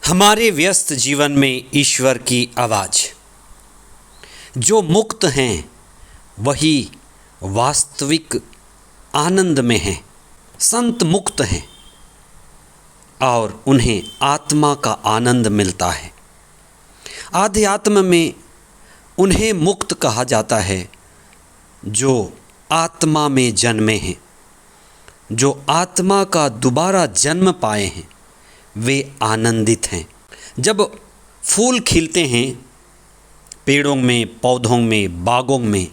हमारे व्यस्त जीवन में ईश्वर की आवाज़। जो मुक्त हैं वही वास्तविक आनंद में हैं। संत मुक्त हैं और उन्हें आत्मा का आनंद मिलता है। आध्यात्म में उन्हें मुक्त कहा जाता है जो आत्मा में जन्मे हैं, जो आत्मा का दोबारा जन्म पाए हैं, वे आनंदित हैं। जब फूल खिलते हैं पेड़ों में, पौधों में, बागों में,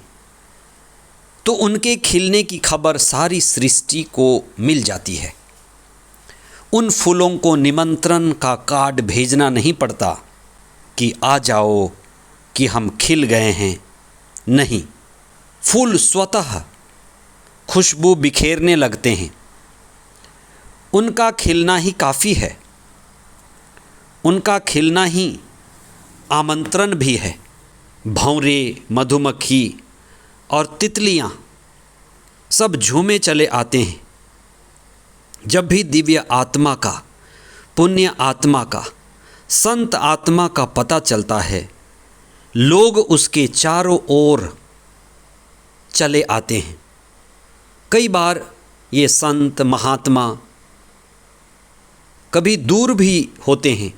तो उनके खिलने की खबर सारी सृष्टि को मिल जाती है। उन फूलों को निमंत्रण का कार्ड भेजना नहीं पड़ता कि आ जाओ कि हम खिल गए हैं। नहीं, फूल स्वतः खुशबू बिखेरने लगते हैं। उनका खिलना ही काफ़ी है। उनका खिलना ही आमंत्रण भी है। भंवरे, मधुमक्खी और तितलियाँ सब झूमे चले आते हैं। जब भी दिव्य आत्मा का, पुण्य आत्मा का, संत आत्मा का पता चलता है, लोग उसके चारों ओर चले आते हैं। कई बार ये संत महात्मा कभी दूर भी होते हैं,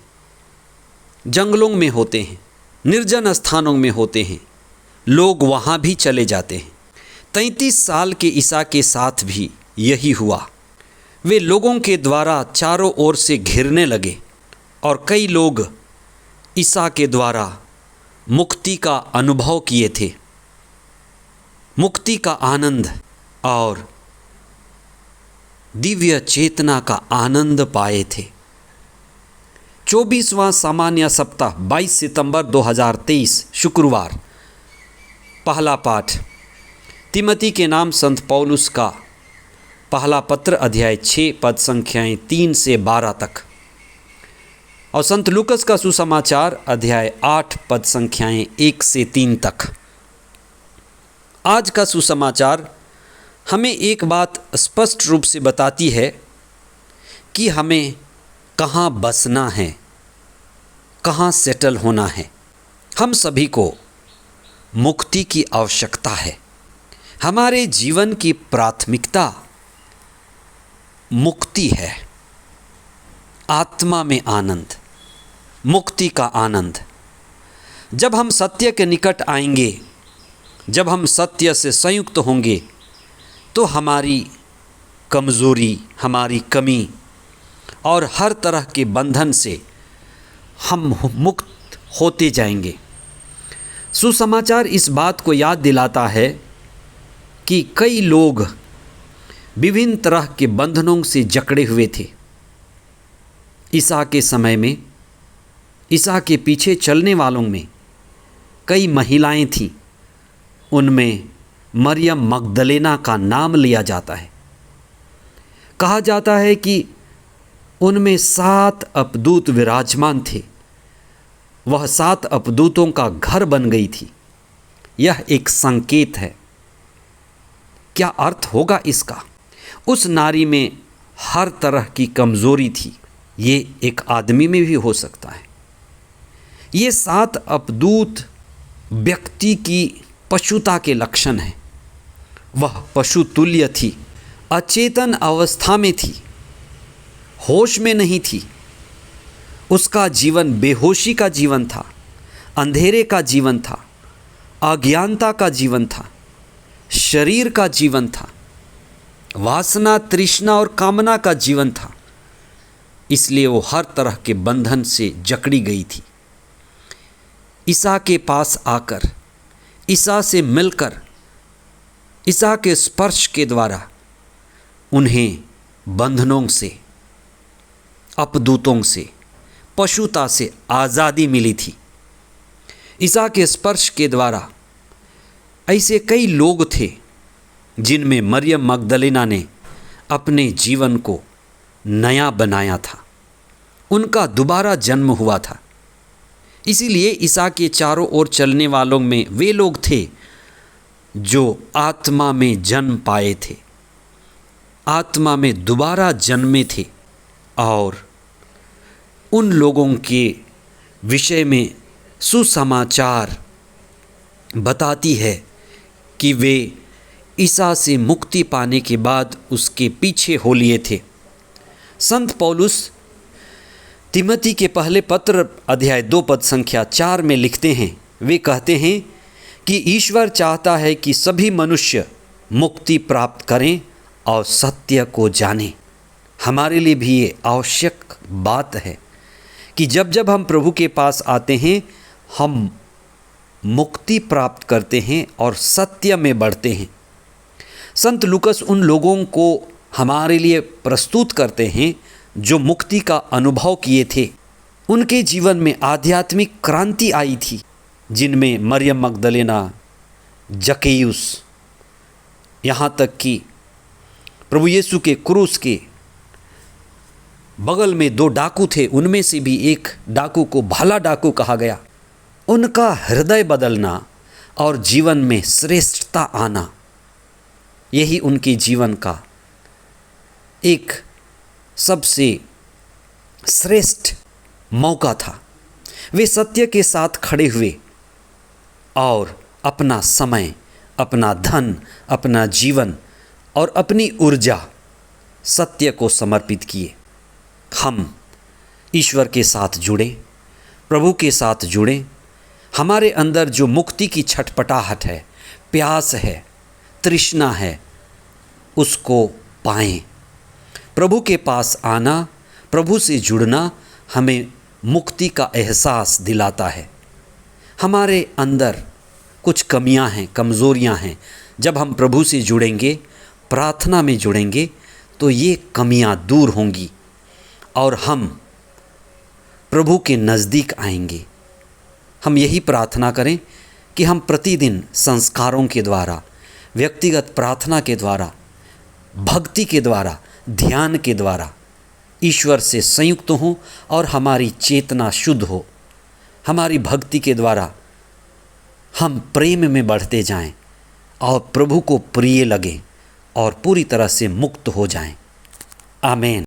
जंगलों में होते हैं, निर्जन स्थानों में होते हैं। लोग वहाँ भी चले जाते हैं। 33 साल के ईसा के साथ भी यही हुआ। वे लोगों के द्वारा चारों ओर से घिरने लगे और कई लोग ईसा के द्वारा मुक्ति का अनुभव किए थे, मुक्ति का आनंद और दिव्य चेतना का आनंद पाए थे। 24वां सामान्य सप्ताह 22 सितंबर 2023 शुक्रवार। पहला पाठ तिमोथी के नाम संत पौलुस का पहला पत्र अध्याय 6 पद संख्याएं 3 से 12 तक और संत लूकस का सुसमाचार अध्याय 8 पद संख्याएं 1 से 3 तक। आज का सुसमाचार हमें एक बात स्पष्ट रूप से बताती है कि हमें कहाँ बसना है, कहाँ सेटल होना है। हम सभी को मुक्ति की आवश्यकता है। हमारे जीवन की प्राथमिकता मुक्ति है। आत्मा में आनंद, मुक्ति का आनंद। जब हम सत्य के निकट आएंगे, जब हम सत्य से संयुक्त होंगे, तो हमारी कमज़ोरी, हमारी कमी और हर तरह के बंधन से हम मुक्त होते जाएंगे। सुसमाचार इस बात को याद दिलाता है कि कई लोग विभिन्न तरह के बंधनों से जकड़े हुए थे। ईसा के समय में, ईसा के पीछे चलने वालों में कई महिलाएं थीं। उनमें मरियम मगदलेना का नाम लिया जाता है। कहा जाता है कि उनमें 7 अपदूत विराजमान थे। वह 7 अपदूतों का घर बन गई थी। यह एक संकेत है। क्या अर्थ होगा इसका? उस नारी में हर तरह की कमज़ोरी थी। ये एक आदमी में भी हो सकता है। ये 7 अपदूत व्यक्ति की पशुता के लक्षण हैं। वह पशु तुल्य थी, अचेतन अवस्था में थी, होश में नहीं थी। उसका जीवन बेहोशी का जीवन था, अंधेरे का जीवन था, अज्ञानता का जीवन था, शरीर का जीवन था, वासना, तृष्णा और कामना का जीवन था। इसलिए वो हर तरह के बंधन से जकड़ी गई थी। ईसा के पास आकर, ईसा से मिलकर, ईसा के स्पर्श के द्वारा उन्हें बंधनों से, अपदूतों से, पशुता से आज़ादी मिली थी। ईसा के स्पर्श के द्वारा ऐसे कई लोग थे जिनमें मरियम मगदलेना ने अपने जीवन को नया बनाया था। उनका दोबारा जन्म हुआ था। इसीलिए ईसा के चारों ओर चलने वालों में वे लोग थे जो आत्मा में जन्म पाए थे, आत्मा में दोबारा जन्मे थे और उन लोगों के विषय में सुसमाचार बताती है कि वे ईसा से मुक्ति पाने के बाद उसके पीछे हो लिए थे। संत पौलुस तिमोथी के पहले पत्र अध्याय 2 पद संख्या 4 में लिखते हैं, वे कहते हैं कि ईश्वर चाहता है कि सभी मनुष्य मुक्ति प्राप्त करें और सत्य को जानें। हमारे लिए भी ये आवश्यक बात है कि जब जब हम प्रभु के पास आते हैं हम मुक्ति प्राप्त करते हैं और सत्य में बढ़ते हैं। संत लूकस उन लोगों को हमारे लिए प्रस्तुत करते हैं जो मुक्ति का अनुभव किए थे। उनके जीवन में आध्यात्मिक क्रांति आई थी, जिनमें मरियम मगदलेना, जकेयुस, यहाँ तक कि प्रभु यीशु के क्रूस के बगल में 2 डाकू थे, उनमें से भी एक डाकू को भला डाकू कहा गया। उनका हृदय बदलना और जीवन में श्रेष्ठता आना, यही उनके जीवन का एक सबसे श्रेष्ठ मौका था। वे सत्य के साथ खड़े हुए और अपना समय, अपना धन, अपना जीवन और अपनी ऊर्जा सत्य को समर्पित किए। हम ईश्वर के साथ जुड़ें, प्रभु के साथ जुड़ें। हमारे अंदर जो मुक्ति की छटपटाहट है, प्यास है, तृष्णा है, उसको पाएं। प्रभु के पास आना, प्रभु से जुड़ना हमें मुक्ति का एहसास दिलाता है। हमारे अंदर कुछ कमियां हैं, कमज़ोरियां हैं। जब हम प्रभु से जुड़ेंगे, प्रार्थना में जुड़ेंगे, तो ये कमियां दूर होंगी और हम प्रभु के नज़दीक आएंगे। हम यही प्रार्थना करें कि हम प्रतिदिन संस्कारों के द्वारा, व्यक्तिगत प्रार्थना के द्वारा, भक्ति के द्वारा, ध्यान के द्वारा ईश्वर से संयुक्त हों और हमारी चेतना शुद्ध हो। हमारी भक्ति के द्वारा हम प्रेम में बढ़ते जाएं और प्रभु को प्रिय लगें और पूरी तरह से मुक्त हो जाएं। आमीन।